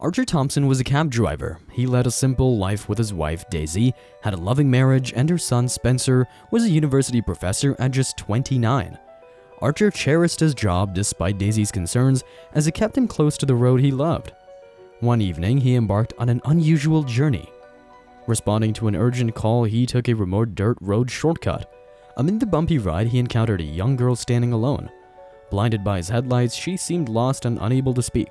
Archer Thompson was a cab driver. He led a simple life with his wife, Daisy, had a loving marriage, and her son, Spencer, was a university professor at just 29. Archer cherished his job despite Daisy's concerns, as it kept him close to the road he loved. One evening, he embarked on an unusual journey. Responding to an urgent call, he took a remote dirt road shortcut. Amid the bumpy ride, he encountered a young girl standing alone. Blinded by his headlights, she seemed lost and unable to speak.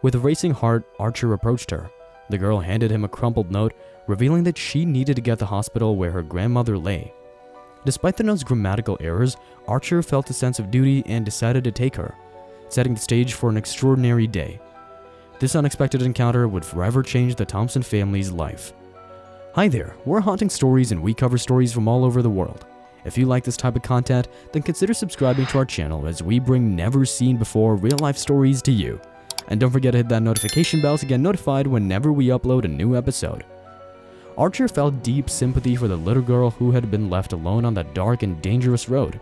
With a racing heart, Archer approached her. The girl handed him a crumpled note, revealing that she needed to get to the hospital where her grandmother lay. Despite the note's grammatical errors, Archer felt a sense of duty and decided to take her, setting the stage for an extraordinary day. This unexpected encounter would forever change the Thompson family's life. Hi there, we're Haunting Stories and we cover stories from all over the world. If you like this type of content, then consider subscribing to our channel as we bring never-seen-before real-life stories to you. And don't forget to hit that notification bell to get notified whenever we upload a new episode. Archer felt deep sympathy for the little girl who had been left alone on that dark and dangerous road.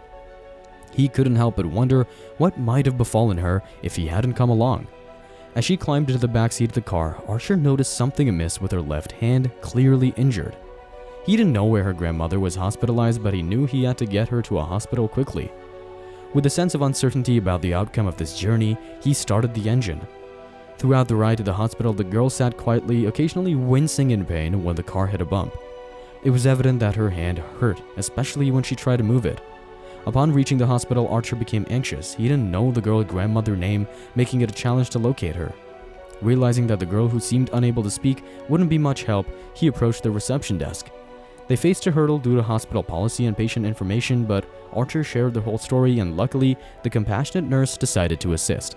He couldn't help but wonder what might have befallen her if he hadn't come along. As she climbed into the backseat of the car, Archer noticed something amiss with her left hand, clearly injured. He didn't know where her grandmother was hospitalized, but he knew he had to get her to a hospital quickly. With a sense of uncertainty about the outcome of this journey, he started the engine. Throughout the ride to the hospital, the girl sat quietly, occasionally wincing in pain when the car hit a bump. It was evident that her hand hurt, especially when she tried to move it. Upon reaching the hospital, Archer became anxious. He didn't know the girl's grandmother's name, making it a challenge to locate her. Realizing that the girl who seemed unable to speak wouldn't be much help, he approached the reception desk. They faced a hurdle due to hospital policy and patient information, but Archer shared the whole story and luckily, the compassionate nurse decided to assist.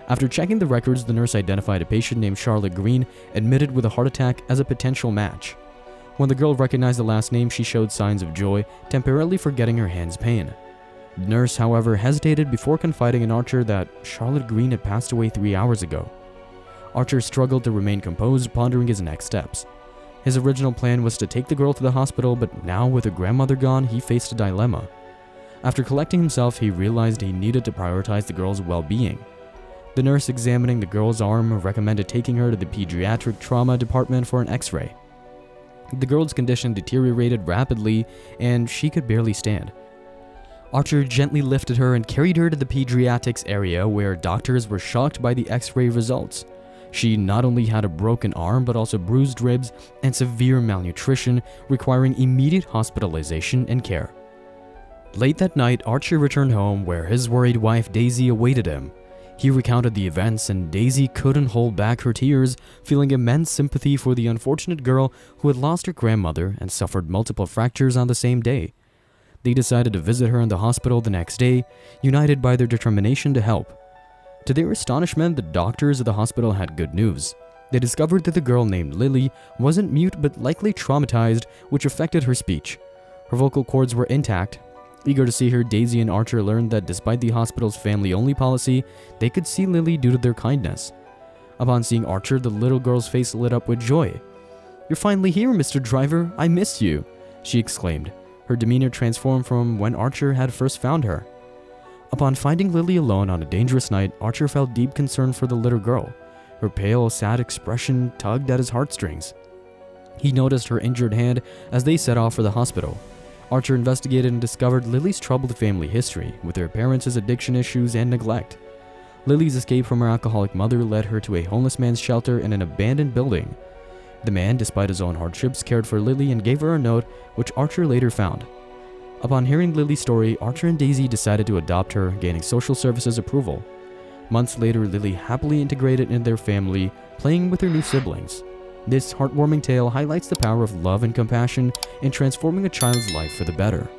After checking the records, the nurse identified a patient named Charlotte Green, admitted with a heart attack, as a potential match. When the girl recognized the last name, she showed signs of joy, temporarily forgetting her hand's pain. The nurse, however, hesitated before confiding in Archer that Charlotte Green had passed away 3 hours ago. Archer struggled to remain composed, pondering his next steps. His original plan was to take the girl to the hospital, but now with her grandmother gone, he faced a dilemma. After collecting himself, he realized he needed to prioritize the girl's well-being. The nurse examining the girl's arm recommended taking her to the pediatric trauma department for an x-ray. The girl's condition deteriorated rapidly, and she could barely stand. Archer gently lifted her and carried her to the pediatrics area where doctors were shocked by the x-ray results. She not only had a broken arm but also bruised ribs and severe malnutrition, requiring immediate hospitalization and care. Late that night, Archer returned home where his worried wife Daisy awaited him. He recounted the events and Daisy couldn't hold back her tears, feeling immense sympathy for the unfortunate girl who had lost her grandmother and suffered multiple fractures on the same day. They decided to visit her in the hospital the next day, united by their determination to help. To their astonishment, the doctors of the hospital had good news. They discovered that the girl named Lily wasn't mute but likely traumatized, which affected her speech. Her vocal cords were intact. Eager to see her, Daisy and Archer learned that despite the hospital's family-only policy, they could see Lily due to their kindness. Upon seeing Archer, the little girl's face lit up with joy. "You're finally here, Mr. Driver. I missed you," she exclaimed. Her demeanor transformed from when Archer had first found her. Upon finding Lily alone on a dangerous night, Archer felt deep concern for the little girl. Her pale, sad expression tugged at his heartstrings. He noticed her injured hand as they set off for the hospital. Archer investigated and discovered Lily's troubled family history, with her parents' addiction issues and neglect. Lily's escape from her alcoholic mother led her to a homeless man's shelter in an abandoned building. The man, despite his own hardships, cared for Lily and gave her a note, which Archer later found. Upon hearing Lily's story, Archer and Daisy decided to adopt her, gaining social services approval. Months later, Lily happily integrated into their family, playing with her new siblings. This heartwarming tale highlights the power of love and compassion in transforming a child's life for the better.